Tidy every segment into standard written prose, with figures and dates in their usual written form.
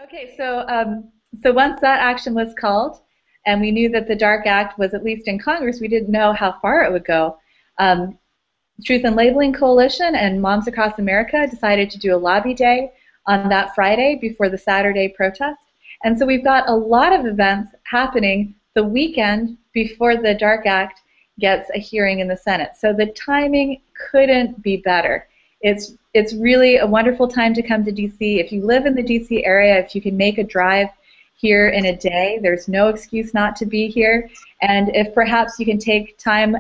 Okay, so once that action was called, and we knew that the Dark Act was at least in Congress, we didn't know how far it would go. Um, Truth and Labeling Coalition and Moms Across America decided to do a lobby day on that Friday before the Saturday protest. And so we've got a lot of events happening the weekend before the Dark Act gets a hearing in the Senate. So the timing couldn't be better. It's really a wonderful time to come to DC. If you live in the DC area, if you can make a drive here in a day, there's no excuse not to be here. And if perhaps you can take time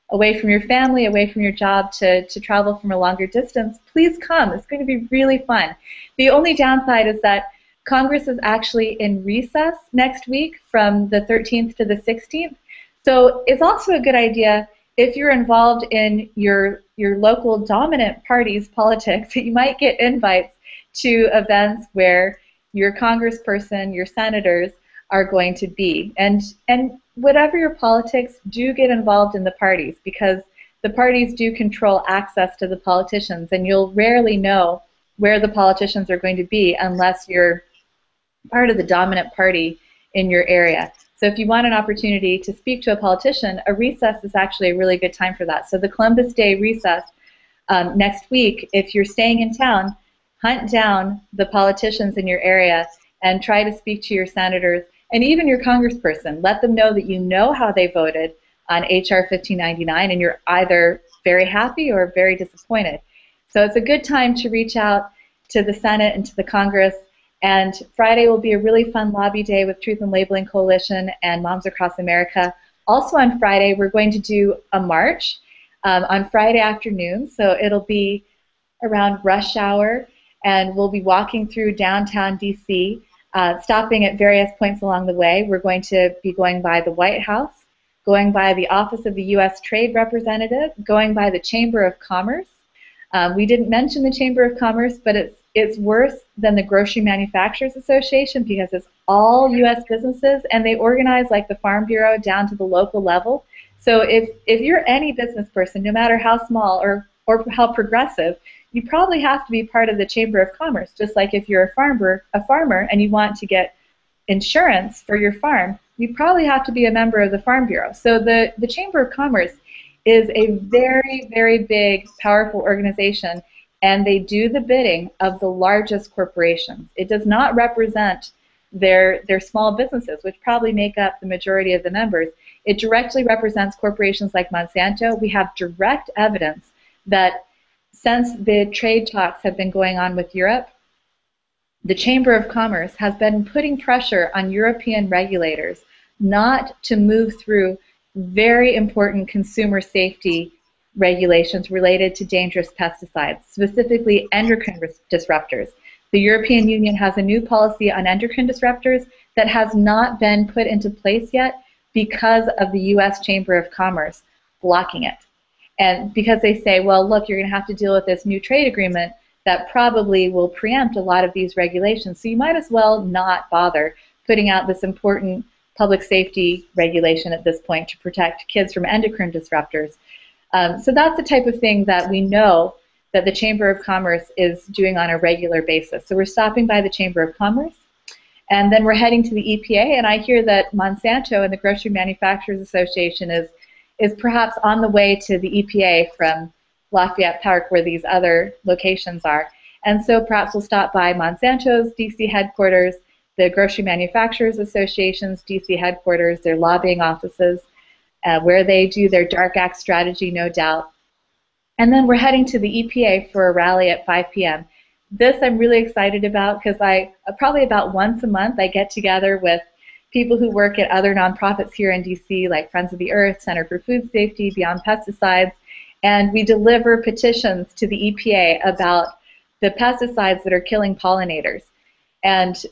away from your family, away from your job to travel from a longer distance, please come. It's going to be really fun. The only downside is that Congress is actually in recess next week from the 13th to the 16th. So it's also a good idea if you're involved in your local dominant party's politics, you might get invites to events where your congressperson, your senators are going to be. And whatever your politics, do get involved in the parties, because the parties do control access to the politicians, and you'll rarely know where the politicians are going to be unless you're part of the dominant party in your area. So if you want an opportunity to speak to a politician, a recess is actually a really good time for that. So the Columbus Day recess next week, if you're staying in town, hunt down the politicians in your area and try to speak to your senators and even your congressperson. Let them know that you know how they voted on H.R. 1599 and you're either very happy or very disappointed. So it's a good time to reach out to the Senate and to the Congress. And Friday will be a really fun lobby day with Truth and Labeling Coalition and Moms Across America. Also on Friday, we're going to do a march on Friday afternoon. So it'll be around rush hour, and we'll be walking through downtown DC, stopping at various points along the way. We're going to be going by the White House, going by the Office of the U.S. Trade Representative, going by the Chamber of Commerce. We didn't mention the Chamber of Commerce, but it's worse than the Grocery Manufacturers Association because it's all U.S. businesses, and they organize like the Farm Bureau down to the local level. So if you're any business person, no matter how small or how progressive, you probably have to be part of the Chamber of Commerce, just like if you're a farmer and you want to get insurance for your farm, you probably have to be a member of the Farm Bureau. So the Chamber of Commerce is a very, very big, powerful organization, and they do the bidding of the largest corporations. It does not represent their small businesses, which probably make up the majority of the members. It directly represents corporations like Monsanto. We have direct evidence that since the trade talks have been going on with Europe, the Chamber of Commerce has been putting pressure on European regulators not to move through very important consumer safety regulations related to dangerous pesticides, specifically endocrine disruptors. The European Union has a new policy on endocrine disruptors that has not been put into place yet because of the U.S. Chamber of Commerce blocking it. And because they say, well, look, you're going to have to deal with this new trade agreement that probably will preempt a lot of these regulations. So you might as well not bother putting out this important public safety regulation at this point to protect kids from endocrine disruptors. So that's the type of thing that we know that the Chamber of Commerce is doing on a regular basis. So we're stopping by the Chamber of Commerce, and then we're heading to the EPA, and I hear that Monsanto and the Grocery Manufacturers Association is perhaps on the way to the EPA from Lafayette Park, where these other locations are. And so perhaps we'll stop by Monsanto's DC headquarters, the Grocery Manufacturers Association's DC headquarters, their lobbying offices, where they do their Dark Act strategy, no doubt. And then we're heading to the EPA for a rally at 5 p.m. This I'm really excited about because probably about once a month I get together with people who work at other nonprofits here in DC, like Friends of the Earth, Center for Food Safety, Beyond Pesticides, and we deliver petitions to the EPA about the pesticides that are killing pollinators. And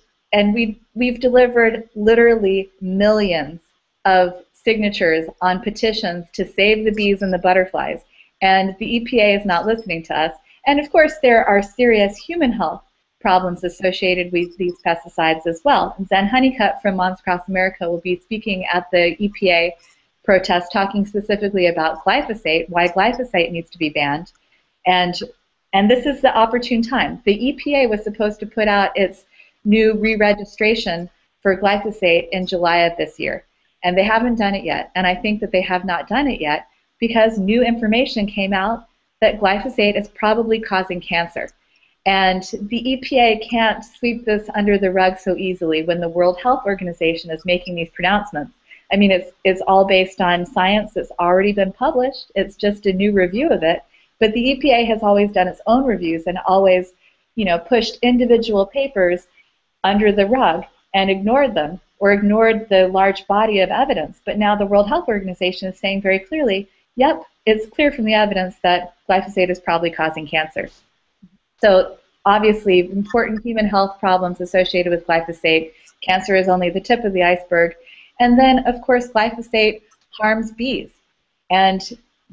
we've delivered literally millions of signatures on petitions to save the bees and the butterflies, and the EPA is not listening to us. And of course, there are serious human health problems associated with these pesticides as well. Zen Honeycutt from Moms Across America will be speaking at the EPA protest, talking specifically about glyphosate, why glyphosate needs to be banned. And this is the opportune time. The EPA was supposed to put out its new re-registration for glyphosate in July of this year. And they haven't done it yet. And I think that they have not done it yet because new information came out that glyphosate is probably causing cancer. And the EPA can't sweep this under the rug so easily when the World Health Organization is making these pronouncements. I mean, it's all based on science that's already been published. It's just a new review of it. But the EPA has always done its own reviews and always, pushed individual papers under the rug and ignored them or ignored the large body of evidence. But now the World Health Organization is saying very clearly, yep, it's clear from the evidence that glyphosate is probably causing cancer. So obviously, important human health problems associated with glyphosate. Cancer is only the tip of the iceberg. And then, of course, glyphosate harms bees. And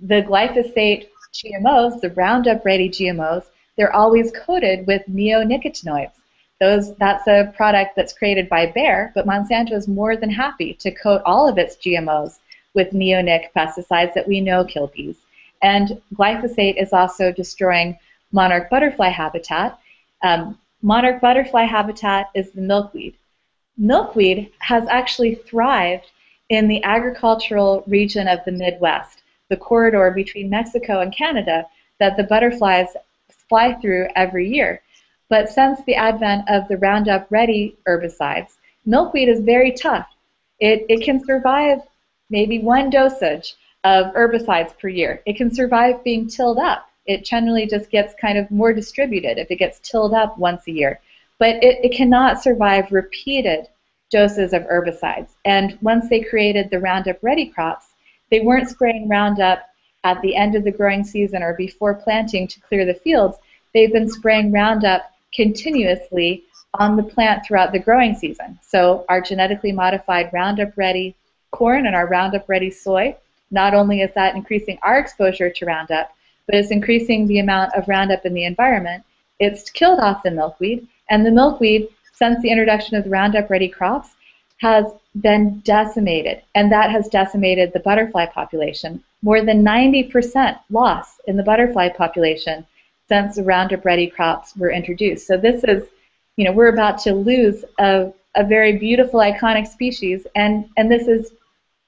the glyphosate GMOs, the Roundup-ready GMOs, they're always coated with neonicotinoids. That's a product that's created by Bayer, but Monsanto is more than happy to coat all of its GMOs with neonic pesticides that we know kill bees. And glyphosate is also destroying monarch butterfly habitat. Monarch butterfly habitat is the milkweed. Milkweed has actually thrived in the agricultural region of the Midwest, the corridor between Mexico and Canada that the butterflies fly through every year. But since the advent of the Roundup-ready herbicides, milkweed is very tough. It can survive maybe one dosage of herbicides per year. It can survive being tilled up. It generally just gets kind of more distributed if it gets tilled up once a year. But it cannot survive repeated doses of herbicides. And once they created the Roundup-ready crops, they weren't spraying Roundup at the end of the growing season or before planting to clear the fields. They've been spraying Roundup continuously on the plant throughout the growing season. So our genetically modified Roundup-ready corn and our Roundup-ready soy, not only is that increasing our exposure to Roundup, but it's increasing the amount of Roundup in the environment. It's killed off the milkweed, and the milkweed, since the introduction of the Roundup-ready crops, has been decimated, and that has decimated the butterfly population. More than 90% loss in the butterfly population since the Roundup-ready crops were introduced. So this is, we're about to lose a very beautiful, iconic species, and this is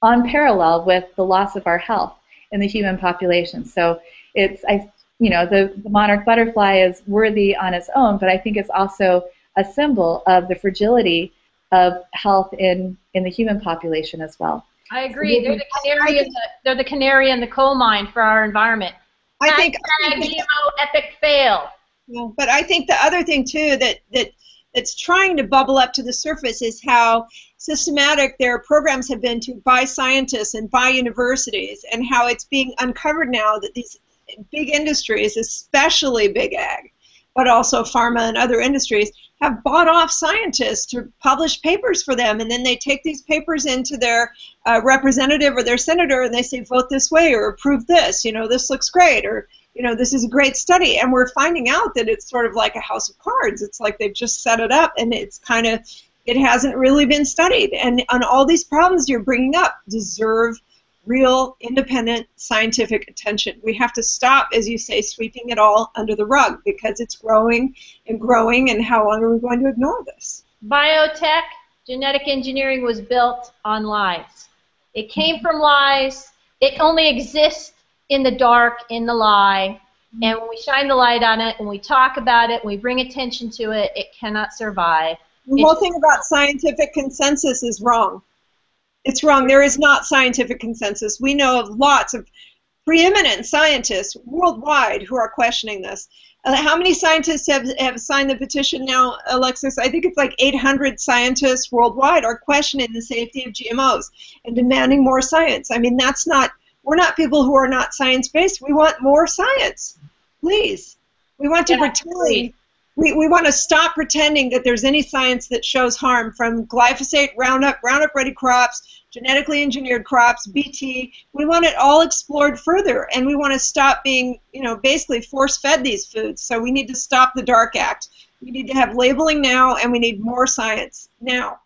on parallel with the loss of our health in the human population. So the monarch butterfly is worthy on its own, but I think it's also a symbol of the fragility of health in the human population as well. I agree. They're the canary in the coal mine for our environment. I think GMO epic fail. Yeah, but I think the other thing too that's trying to bubble up to the surface is how systematic their programs have been by scientists and by universities, and how it's being uncovered now that these big industries, especially big ag, but also pharma and other industries, have bought off scientists to publish papers for them, and then they take these papers into their representative or their senator, and they say, vote this way or approve this, this looks great, or this is a great study. And we're finding out that it's sort of like a house of cards. It's like they've just set it up, and it hasn't really been studied. And on all these problems you're bringing up deserve real, independent, scientific attention. We have to stop, as you say, sweeping it all under the rug, because it's growing and growing, and how long are we going to ignore this? Biotech, genetic engineering was built on lies. It came from lies. It only exists in the dark, in the lie. And when we shine the light on it, when we talk about it, when we bring attention to it, it cannot survive. The whole thing about scientific consensus is wrong. It's wrong. There is not scientific consensus. We know of lots of preeminent scientists worldwide who are questioning this. How many scientists have signed the petition now, Alexis? I think it's like 800 scientists worldwide are questioning the safety of GMOs and demanding more science. I mean, we're not people who are not science-based. We want more science. Please. We want to pretend. We want to stop pretending that there's any science that shows harm from glyphosate, Roundup-ready crops, genetically engineered crops, BT. We want it all explored further, and we want to stop being, basically force-fed these foods. So we need to stop the Dark Act. We need to have labeling now, and we need more science now.